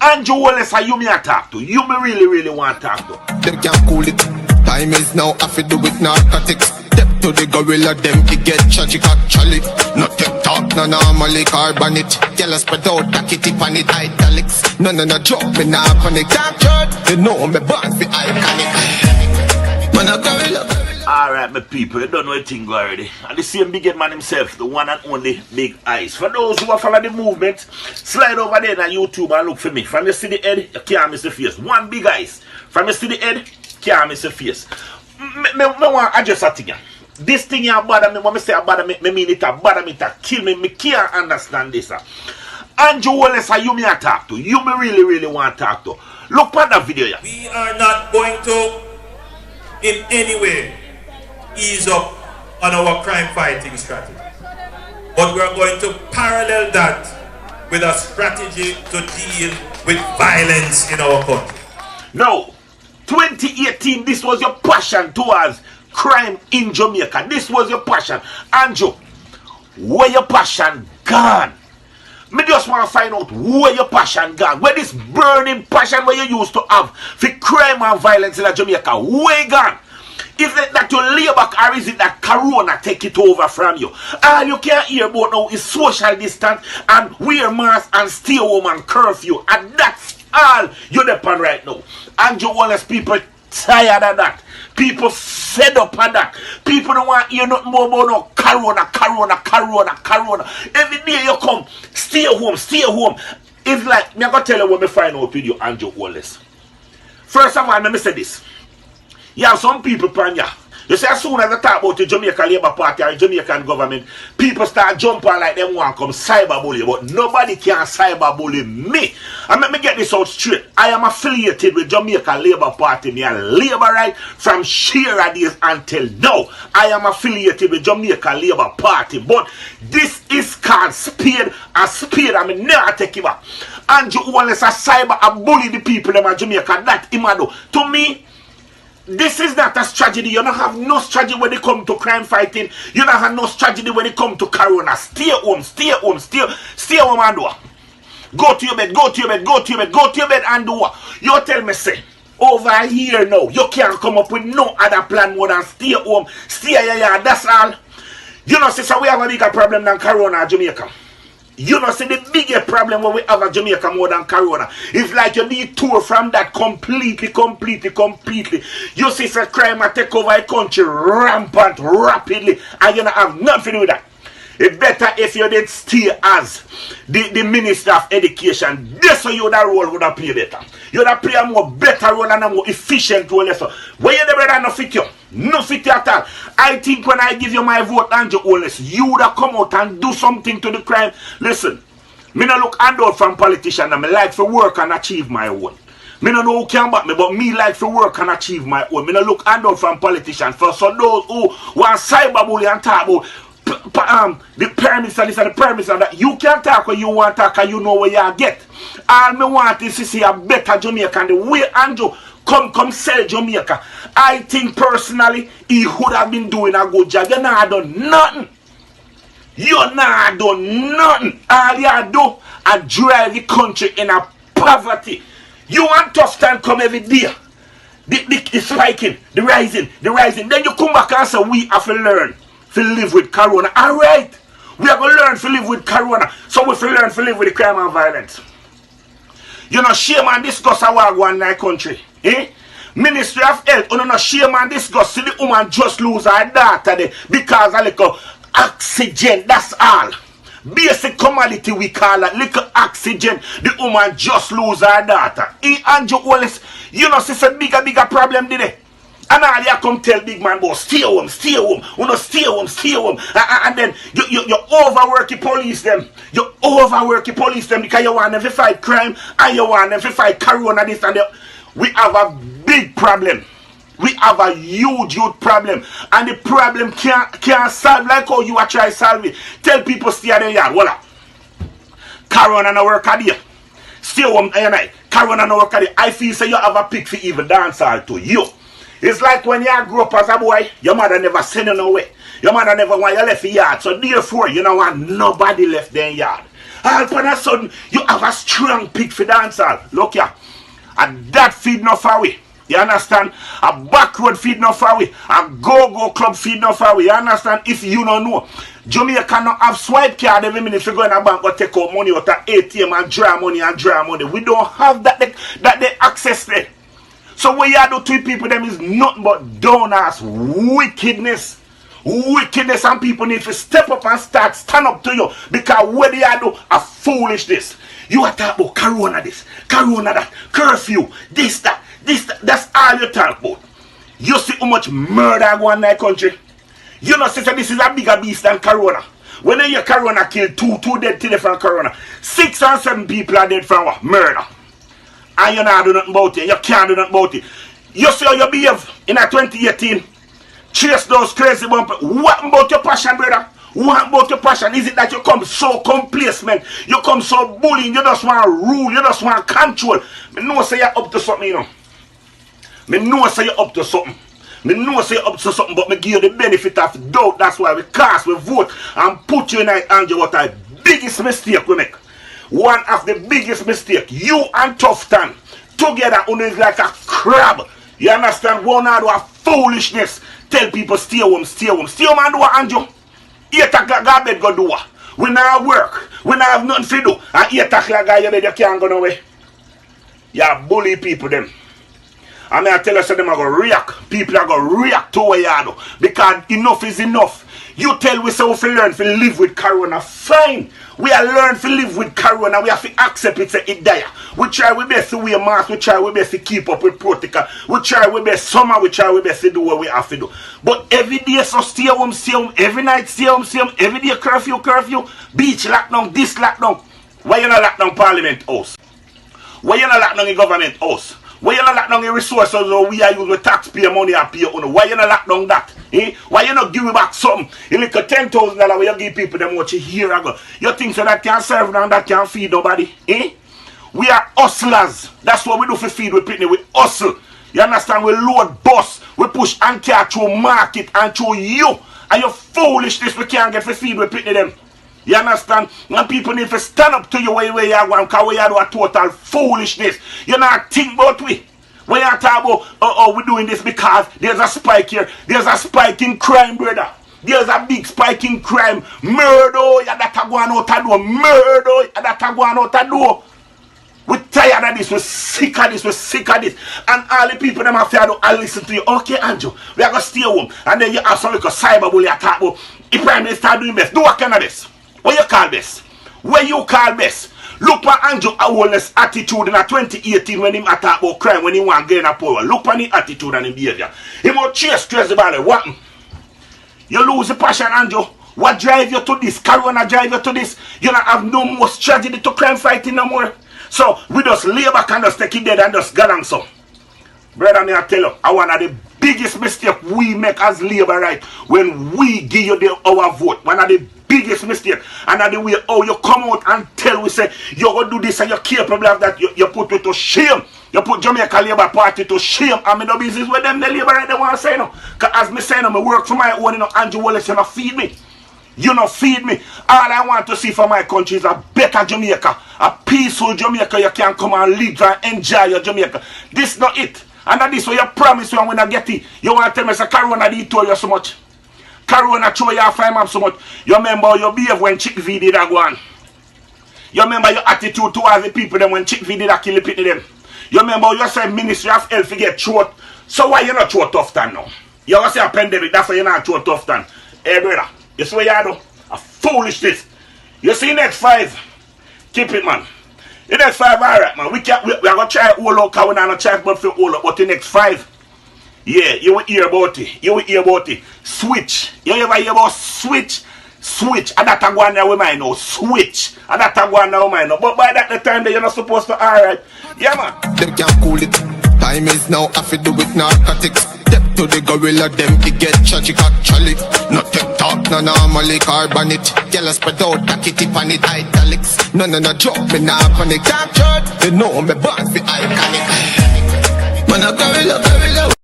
Andrew Holness, are you me a talk to? You me really want to talk to. Them can't cool it. Time is now, I fi do it narcotics. Step to the gorilla, them it get tragic actually. Not them talk, no normally carbon it. Yellow spread out, tack it on it, italics. No, drop me now, panic. Dark church, they know me born fi iconic. Man a gorilla. Alright, my people, you don't know a thing already. And the same big man himself, the one and only Big Eyes. For those who are following the movement, slide over there on YouTube and look for me. From you see the head, you can't miss the face. One Big Eyes. From you see the head, can't miss the face. Me want to adjust a thing. This thing here bother me. When I say bother me, me mean it bother me to kill me. Me can't understand this. Andrew Holness, you me a talk to. You me really want to talk to. Look at that video here. We are not going to in any way ease up on our crime fighting strategy, but we are going to parallel that with a strategy to deal with violence in our country. No, 2018, this was your passion towards crime in Jamaica. This was your passion. Andrew, where your passion gone? Me just want to find out where your passion gone. Where this burning passion where you used to have for crime and violence in Jamaica, where gone? Is it that you lay back, or is it that Corona take it over from you? All you can hear about now is social distance and wear mask and stay home and curfew. And that's all you're depend right now. Andrew Holness, people tired of that. People fed up of that. People don't want to hear nothing more about no Corona. Every day you come, stay home. It's like, me I going to tell you what me find out with you, Andrew Holness. First of all, let me say this. You have some people pan ya. You see, as soon as I talk about the Jamaica Labour Party or the Jamaican government, people start jumping like them want to come cyberbully. But nobody can cyberbully me. And let me get this out straight. I am affiliated with Jamaica Labour Party. Me a Labour right from sheer days until now. I am affiliated with Jamaica Labour Party. But this is called spade and spade. I mean, never take it back. Andrew Holness a cyber a bully the people in Jamaica. That imado. To me, this is not a strategy. You don't have no strategy when it comes to crime fighting. You don't have no strategy when it comes to Corona. Stay home and do. Go to your bed and do what? You tell me, say, over here now, you can't come up with no other plan more than stay home, stay here, that's all. You know, sister, we have a bigger problem than Corona in Jamaica. You know, see the biggest problem when we have a Jamaica more than Corona. It's like you need tour from that completely. You see some crime take over a country rampant, rapidly, and you don't have nothing to do with that. It's better if you did stay as the Minister of Education. This way that role would have played better. You would have played a more better role and a more efficient role. When you never no fit you. No fit you at all. I think when I give you my vote, Andrew Holness, you would have come out and do something to the crime. Listen, me no look handout from politicians. I like to work and achieve my own. Me no know who can back me, but me like to work and achieve my own. Me no look handout from politicians. For so those who want cyberbully and talk about the permits and this and the permits and that, you can talk when you want to talk and you know where you get. All me want is to see a better Jamaica. And the way Andrew come sell Jamaica, I think personally he would have been doing a good job. You not done nothing. All you do is drive the country in a poverty. You want tough time come every day. The spiking, the rising. Then you come back and say we have to learn to live with Corona. Alright, we are going to learn to live with Corona. So we have to learn to live with the crime and violence. You know, shame and discuss our one in our country. Ministry of Health, you know, shame and discuss. See the woman just lose her daughter there because of little oxygen, that's all. Basic commodity we call it, little oxygen. The woman just lose her daughter. Andrew Holness, you know, see a bigger problem today. And all you come tell big man about stay home. You know, stay home. And then you overwork the police them. You overwork the police them because you want them to fight crime and you want them to fight Corona this and that. We have a big problem. We have a huge problem. And the problem can't solve like how you are trying to solve it. Tell people stay at the yard. Voila. Corona no work at you. Stay home and night. Corona no work at you. I feel say you have a pick for even dance all to you. It's like when you grew up as a boy, your mother never sent you nowhere. Your mother never want you left the yard. So therefore, you don't want nobody left their yard. All of a sudden, you have a strong pick for dancehall. Look here. And that feed no far away. You understand? A back road feed no far away. A go-go club feed no far away. You understand? If you don't know, Jamaica not have swipe card every minute if you go in a bank or take out money out of ATM and draw money. We don't have that they access there. So what you do to people them is nothing but donors, wickedness. Wickedness, and people need to step up and stand up to you, because what they do are foolishness. You are talking about corona this, corona that, curfew, this, that. That's all you talk about. You see how much murder go on in that country. You know, sister, this is a bigger beast than corona. When you hear corona killed two dead today from corona, 6 or 7 people are dead from what? Murder. And you not do nothing about it. You can't do nothing about it. You see how you behave in a 2018. Chase those crazy bumpers. What about your passion, brother? What about your passion? Is it that you come so complacent? You come so bullying? You just want to rule? You just want to control? I know say you're up to something, you know. I know say you're up to something. I know say you're up to something, but I give you the benefit of doubt. That's why we cast, we vote, and put you in a hand. What the biggest mistake we make. One of the biggest mistake. You and Tufton together is like a crab. You understand? One out of foolishness. Tell people stay home. Stay home and do what, Andrew? 8 o'clock go bed go do what? We not work. We not have nothing to do. And 8 o'clock go your bed you can't go nowhere. You bully people them. And I tell you so them are going to react. People are going to react to what you do. Because enough is enough. You tell we say we learn to live with corona. Fine. We are learn to live with corona. We have to accept it, say it there. We try we best to wear mask. We try we best to keep up with protocol. We try we best summer. We try we best to do what we have to do. But every day so stay home. Every night stay home. Every day curfew. Beach lockdown, this lockdown. Why you not lock down Parliament House? Why you not lock down the government house? Why you not lock down the resources we are using with taxpayer money and pay on? Why you not lock down that? Eh? Why you not give me back something? You look at $10,000 where you give people them what you hear ago. You think so that can serve them, that can feed nobody? Eh? We are hustlers. That's what we do for feed with people. We hustle. You understand? We load bus. We push and care through market and through you. And your foolishness we can't get for feed with people them. You understand? And people need to stand up to you where you are going, because we are doing a total foolishness. You not think about we. When you talk about, we're doing this because there's a spike here. There's a spike in crime, brother. There's a big spike in crime. Murder, you that are going out the door. Murder, you that are going out the door. We're tired of this. We're sick of this. And all the people them have to listen to you. Okay, Andrew, we are going to stay home. And then you have some little cyberbully attack about the Prime Minister doing best. Do what kind of this? What you call best? What you call best? Look at Andrew Holness' attitude in 2018 when he attack about crime, when he want to gain a power. Look at his attitude and his behavior. He will chase stress the ball. What? You lose the passion, Andrew. What drive you to this? Corona drive you to this? You don't have no more strategy to crime fighting no more. So we just lay back and just take it dead and just go down some. Brother, me I tell you, one of the biggest mistake we make as labor right when we give you our vote. One of the biggest mistake. And that the way how you come out and tell we say you're going to do this and you're capable of that, you put it to shame. You put Jamaica Labour Party to shame. I mean, the business with them, the labor right, they want to say no. Because as me say no, I work for my own, you know, Andrew Wallace, you know, feed me. You know, feed me. All I want to see for my country is a better Jamaica. A peaceful Jamaica. You can come and live and enjoy your Jamaica. This not it. And that is what you promise when I get it. You want to tell me, say, Corona did told you so much. Corona throw you off time so much. You remember your behave when C0v did that go on. You remember your attitude towards the people them when C0v did that kill the people them. You remember you said Ministry of Health to get throat. So why you not throat tough time now? You always say a pandemic, that's why you not throat tough time. Hey brother, you see what you do? A foolishness. You see next 5. Keep it man. The next 5 alright man. We are gonna try all out because we not try but for all out. But the next 5. Yeah, you will hear about it. Switch. You ever hear about switch? Switch. And that's one that we might know. Switch. And that's one that we might know. But by that the time that you're not supposed to, alright. Yeah, man. Them can't cool it. Time is now, I feel do with narcotics. Step to the gorilla, them to get tragic actually. Not take talk, no normally carbon it. Girl, I spread out, a kitty pan it, italics. No, joke, me nah panic. Talk short, you know me born for iconic. Man, a gorilla.